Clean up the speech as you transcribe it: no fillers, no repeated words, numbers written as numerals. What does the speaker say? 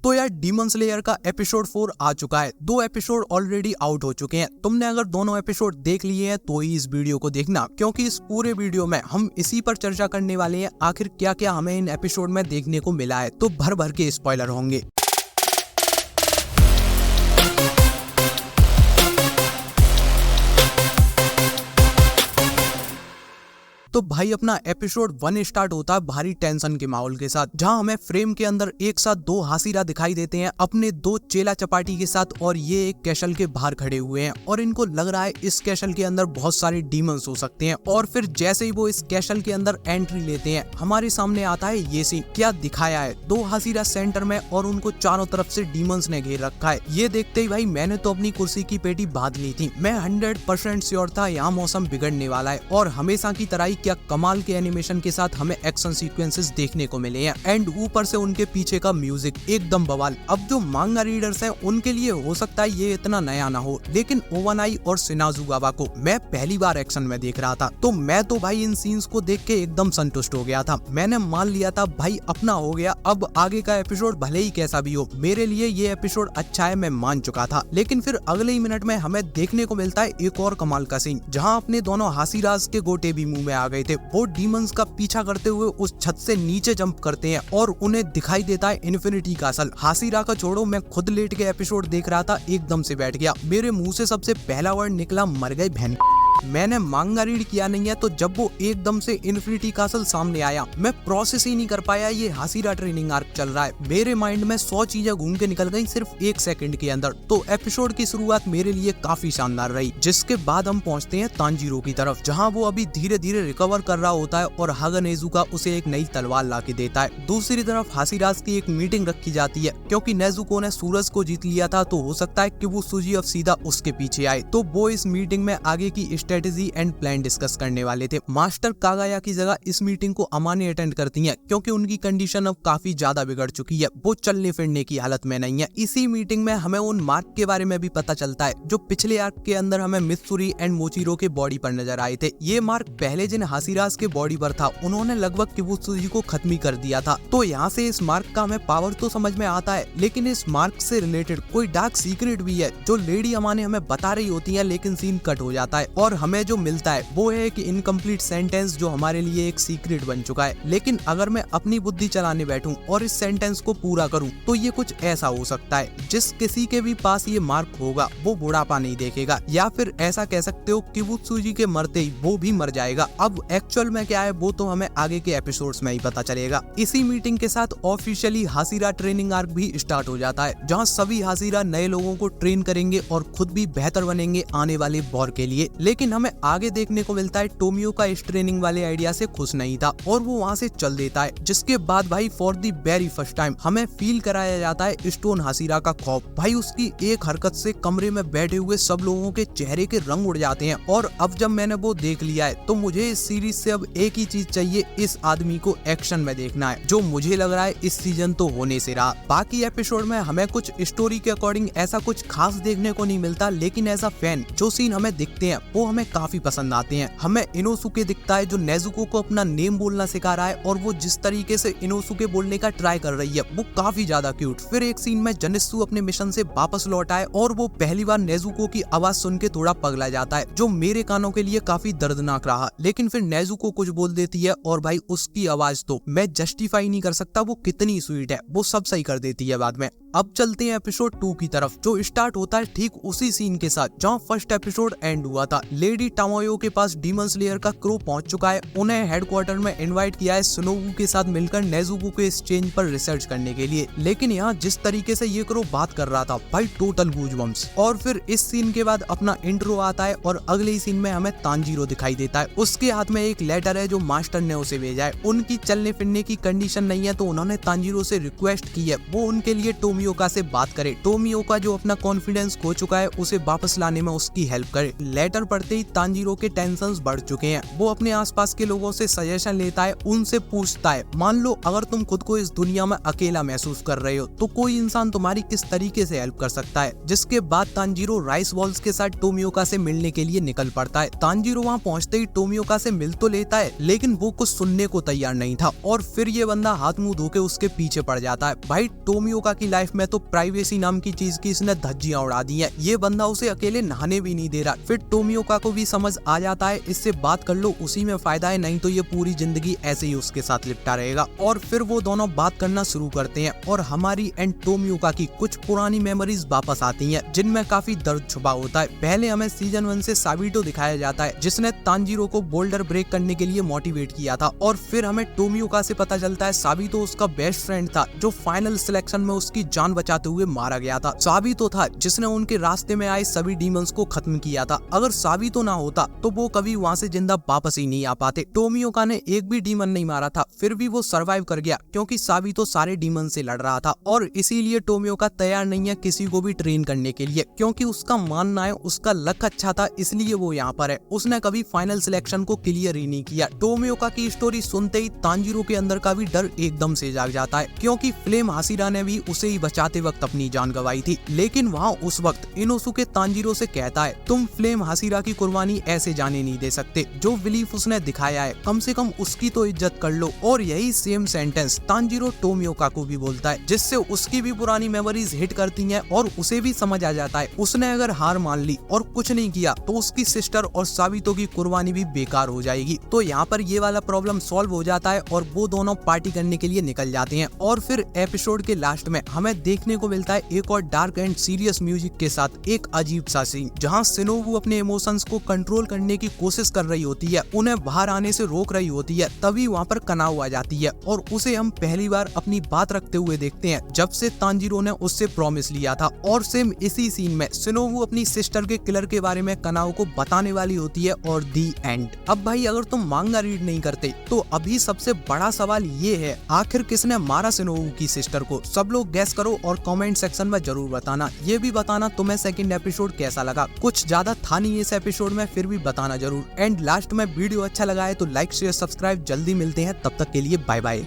तो यार demon slayer का एपिसोड 4 आ चुका है। 2 एपिसोड ऑलरेडी आउट हो चुके हैं। तुमने अगर दोनों एपिसोड देख लिए हैं तो ही इस वीडियो को देखना, क्योंकि इस पूरे वीडियो में हम इसी पर चर्चा करने वाले हैं आखिर क्या क्या हमें इन एपिसोड में देखने को मिला है। तो भर भर के स्पॉइलर होंगे। तो भाई अपना एपिसोड 1 स्टार्ट होता है भारी टेंशन के माहौल के साथ, जहां हमें फ्रेम के अंदर एक साथ 2 हासिरा दिखाई देते हैं अपने 2 चेला चपाटी के साथ, और ये एक कैसल के बाहर खड़े हुए हैं और इनको लग रहा है इस कैसल के अंदर बहुत सारे डीमंस हो सकते हैं। और फिर जैसे ही वो इस कैसल के अंदर एंट्री लेते हैं, हमारे सामने आता है ये सीन। क्या दिखाया है, 2 हासिरा सेंटर में और उनको चारों तरफ से डीमंस ने घेर रखा है। ये देखते ही भाई मैंने तो अपनी कुर्सी की पेटी बांध ली थी। मैं 100% श्योर था यहाँ मौसम बिगड़ने वाला है, और हमेशा की तरह क्या कमाल के एनिमेशन के साथ हमें एक्शन सीक्वेंसेस देखने को मिले हैं। एंड ऊपर से उनके पीछे का म्यूजिक एकदम बवाल। अब जो मांगा रीडर्स हैं उनके लिए हो सकता है ये इतना नया ना हो, लेकिन ओवनाई और शिनाजुगावा को मैं पहली बार एक्शन में देख रहा था, तो मैं तो भाई इन सीन्स को देख के एकदम संतुष्ट हो गया था। मैंने मान लिया था भाई अपना हो गया, अब आगे का एपिसोड भले ही कैसा भी हो, मेरे लिए ये एपिसोड अच्छा है, मैं मान चुका था। लेकिन फिर अगले ही मिनट में हमें देखने को मिलता है एक और कमाल का सीन, जहाँ अपने दोनों हासिराज के गोटे भी मुंह में आ गए थे। वो डीमंस का पीछा करते हुए उस छत से नीचे जंप करते हैं और उन्हें दिखाई देता है इन्फिनिटी कासल। हासिरा का छोड़ो, मैं खुद लेट के एपिसोड देख रहा था, एकदम से बैठ गया। मेरे मुंह से सबसे पहला वर्ड निकला, मर गए बहन। मैंने मांगा रीड किया नहीं है, तो जब वो एकदम से इन्फिनिटी कासल सामने आया, मैं प्रोसेस ही नहीं कर पाया ये हासिरा ट्रेनिंग आर्क चल रहा है। मेरे माइंड में 100 चीजें घूम के निकल गई सिर्फ 1 सेकंड के अंदर। तो एपिसोड की शुरुआत मेरे लिए काफी शानदार रही, जिसके बाद हम पहुंचते हैं तांजीरो की तरफ, जहां वो अभी धीरे धीरे रिकवर कर रहा होता है और हागा नेजुका उसे एक नई तलवार ला के देता है। दूसरी तरफ हासिराज की एक मीटिंग रखी जाती है, क्योंकि नेजुको ने सूरज को जीत लिया था, तो हो सकता है कि वो सुजी अब सीधा उसके पीछे आए। तो वो इस मीटिंग में आगे की स्ट्रेटेजी एंड प्लान डिस्कस करने वाले थे। मास्टर कागाया की जगह इस मीटिंग को अमाने अटेंड करती हैं, क्योंकि उनकी कंडीशन अब काफी ज्यादा बिगड़ चुकी है, वो चलने फिरने की हालत में नहीं है। इसी मीटिंग में हमें उन मार्क के बारे में भी पता चलता है जो पिछले आर्क के अंदर हमें मित्सुरी एंड मोचिरो के बॉडी पर नजर आए थे। ये मार्क पहले जिन हासिराज के बॉडी पर था, उन्होंने लगभग किबुत्सुजी को खत्म ही कर दिया था। तो यहाँ से इस मार्क का हमें पावर तो समझ में आता है, लेकिन इस मार्क से रिलेटेड कोई डार्क सीक्रेट भी है जो लेडी अमाने हमें बता रही होती है, लेकिन सीन कट हो जाता है और हमें जो मिलता है वो है कि इनकम्प्लीट सेंटेंस, जो हमारे लिए एक सीक्रेट बन चुका है। लेकिन अगर मैं अपनी बुद्धि चलाने बैठूं और इस सेंटेंस को पूरा करूं, तो ये कुछ ऐसा हो सकता है, जिस किसी के भी पास ये मार्क होगा वो बुढ़ापा नहीं देखेगा, या फिर ऐसा कह सकते हो किबुत्सुजी के मरते ही वो भी मर जाएगा। अब एक्चुअल में क्या है वो तो हमें आगे के एपिसोड्स में ही पता चलेगा। इसी मीटिंग के साथ ऑफिशियली हासिरा ट्रेनिंग आर्क भी स्टार्ट हो जाता है, जहाँ सभी हासिरा नए लोगों को ट्रेन करेंगे और खुद भी बेहतर बनेंगे आने वाले वॉर के लिए। लेकिन हमें आगे देखने को मिलता है टोमियो का इस ट्रेनिंग वाले आइडिया से खुश नहीं था और वो वहाँ से चल देता है, जिसके बाद भाई for the very first time हमें फील कराया जाता है स्टोन हासिरा का खौफ। भाई उसकी एक हरकत से कमरे में बैठे हुए सब लोगों के चेहरे के रंग उड़ जाते हैं। और अब जब मैंने वो देख लिया है, तो मुझे इस सीरीज से अब एक ही चीज चाहिए, इस आदमी को एक्शन में देखना है, जो मुझे लग रहा है इस सीजन तो होने से रहा। बाकी एपिसोड में हमें कुछ स्टोरी के अकॉर्डिंग ऐसा कुछ खास देखने को नहीं मिलता, लेकिन एज अ फैन जो सीन हमें दिखते हैं वो हमें काफी पसंद आते हैं। हमें इनोसुके दिखता है जो नेजुको को अपना नेम बोलना सिखा रहा है, और वो जिस तरीके से इनोसुके बोलने का ट्राई कर रही है वो काफी ज्यादा क्यूट। फिर एक सीन में जनित्सु अपने मिशन से वापस लौट आए और वो पहली बार नेजुको की आवाज सुन के थोड़ा पगला जाता है, जो मेरे कानों के लिए काफी दर्दनाक रहा। लेकिन फिर नेजुको कुछ बोल देती है और भाई उसकी आवाज तो मैं जस्टिफाई नहीं कर सकता, वो कितनी स्वीट है, वो सब सही कर देती है बाद में। अब चलते हैं एपिसोड 2 की तरफ, जो स्टार्ट होता है ठीक उसी सीन के साथ जहाँ फर्स्ट एपिसोड एंड हुआ था। लेडी टामोयो के पास डीमन स्लेयर का क्रू पहुंच चुका है। उन्हें हेडक्वार्टर में इनवाइट किया है सुनोबु के साथ मिलकर नेजुको के एक्सचेंज पर रिसर्च करने के लिए। लेकिन यहाँ जिस तरीके से ये क्रू बात कर रहा था भाई, टोटल गूजबम्स। और फिर इस सीन के बाद अपना इंट्रो आता है और अगले ही सीन में हमें तांजीरो दिखाई देता है। उसके हाथ में एक लेटर है जो मास्टर ने उसे भेजा है। उनकी चलने फिरने की कंडीशन नहीं है, तो उन्होंने तांजीरो से रिक्वेस्ट की है वो उनके लिए टोमियोका से बात करे। टोमियोका जो अपना कॉन्फिडेंस खो चुका है उसे वापस लाने में उसकी हेल्प करे। लेटर पढ़ते ही तांजीरो के टेंशंस बढ़ चुके हैं। वो अपने आसपास के लोगों से सजेशन लेता है, उनसे पूछता है मान लो अगर तुम खुद को इस दुनिया में अकेला महसूस कर रहे हो तो कोई इंसान तुम्हारी किस तरीके से हेल्प कर सकता है। जिसके बाद तांजीरो राइस बॉल्स के साथ टोमियोका से मिलने के लिए निकल पड़ता है। तांजीरो वहाँ पहुँचते ही टोमियोका से मिल तो लेता है, लेकिन वो कुछ सुनने को तैयार नहीं था और फिर ये बंदा हाथ मुंह धो के उसके पीछे पड़ जाता है। भाई टोमियोका की लाइफ लाइफ में तो प्राइवेसी नाम की चीज की इसने धज्जियां उड़ा दी है। ये बंदा उसे अकेले नहाने भी नहीं दे रहा। फिर टोमियोका को भी समझ आ जाता है इससे बात कर लो, उसी में फायदा है, नहीं तो ये पूरी जिंदगी ऐसे ही उसके साथ लिपटा रहेगा। और फिर वो दोनों बात करना शुरू करते हैं और हमारी एंड टोमियोका की कुछ पुरानी मेमोरीज वापस आती हैं जिनमें काफी दर्द छुपा होता है। पहले हमें सीजन 1 से साबितो दिखाया जाता है जिसने तांजीरो को बोल्डर ब्रेक करने के लिए मोटिवेट किया था, और फिर हमें टोमियोका से पता चलता है साबितो उसका बेस्ट फ्रेंड था जो फाइनल सिलेक्शन में उसकी जान बचाते हुए मारा गया था। साबितो था जिसने उनके रास्ते में आए सभी डीमंस को खत्म किया था। अगर साबितो ना होता तो वो कभी वहाँ से जिंदा वापस ही नहीं आ पाते। टोमियोका ने एक भी डीमन नहीं मारा था, फिर भी वो सरवाइव कर गया क्योंकि साबितो सारे डीमन से लड़ रहा था, और इसीलिए टोमियोका तैयार नहीं है किसी को भी ट्रेन करने के लिए, क्योंकि उसका मानना है उसका लक अच्छा था इसलिए वो यहाँ पर है। उसने कभी फाइनल सिलेक्शन को क्लियर ही नहीं किया। टोमियोका की स्टोरी सुनते ही तांजीरो के अंदर का भी डर एकदम से जाग जाता है, क्योंकि फ्लेम हाशिरा ने भी उसे ही बचाते वक्त अपनी जान गंवाई थी। लेकिन वहाँ उस वक्त इनोसुके तांजीरो से कहता है तुम फ्लेम हाशिरा की कुर्बानी ऐसे जाने नहीं दे सकते, जो बिलीफ उसने दिखाया है कम से कम उसकी तो इज्जत कर लो। और यही सेम सेंटेंस तांजीरो टोमियोका को भी बोलता है, जिससे उसकी भी पुरानी मेमोरीज हिट करती हैं और उसे भी समझ आ जाता है उसने अगर हार मान ली और कुछ नहीं किया तो उसकी सिस्टर और साबितो की कुर्बानी भी बेकार हो जाएगी। तो यहाँ पर ये वाला प्रॉब्लम सॉल्व हो जाता है और वो दोनों पार्टी करने के लिए निकल जाते हैं। और फिर एपिसोड के लास्ट में हमें देखने को मिलता है एक और डार्क एंड सीरियस म्यूजिक के साथ एक अजीब सा सीन, जहाँ शिनोबु अपने इमोशंस को कंट्रोल करने की कोशिश कर रही होती है, उन्हें बाहर आने से रोक रही होती है। तभी वहाँ पर कनाओ आ जाती है और उसे हम पहली बार अपनी बात रखते हुए देखते हैं जब से तांजीरो ने उससे प्रॉमिस लिया था। और सेम इसी सीन में शिनोबु अपनी सिस्टर के किलर के बारे में कनाओ को बताने वाली होती है और दी एंड। अब भाई अगर तुम मांगा रीड नहीं करते तो अभी सबसे बड़ा सवाल ये है आखिर किसने मारा शिनोबु की सिस्टर को। सब लोग गैस करो और कमेंट सेक्शन में जरूर बताना। ये भी बताना तुम्हें सेकंड एपिसोड कैसा लगा। कुछ ज्यादा था नहीं इस एपिसोड में, फिर भी बताना जरूर। एंड लास्ट में वीडियो अच्छा लगा है तो लाइक शेयर सब्सक्राइब। जल्दी मिलते हैं, तब तक के लिए बाय बाय।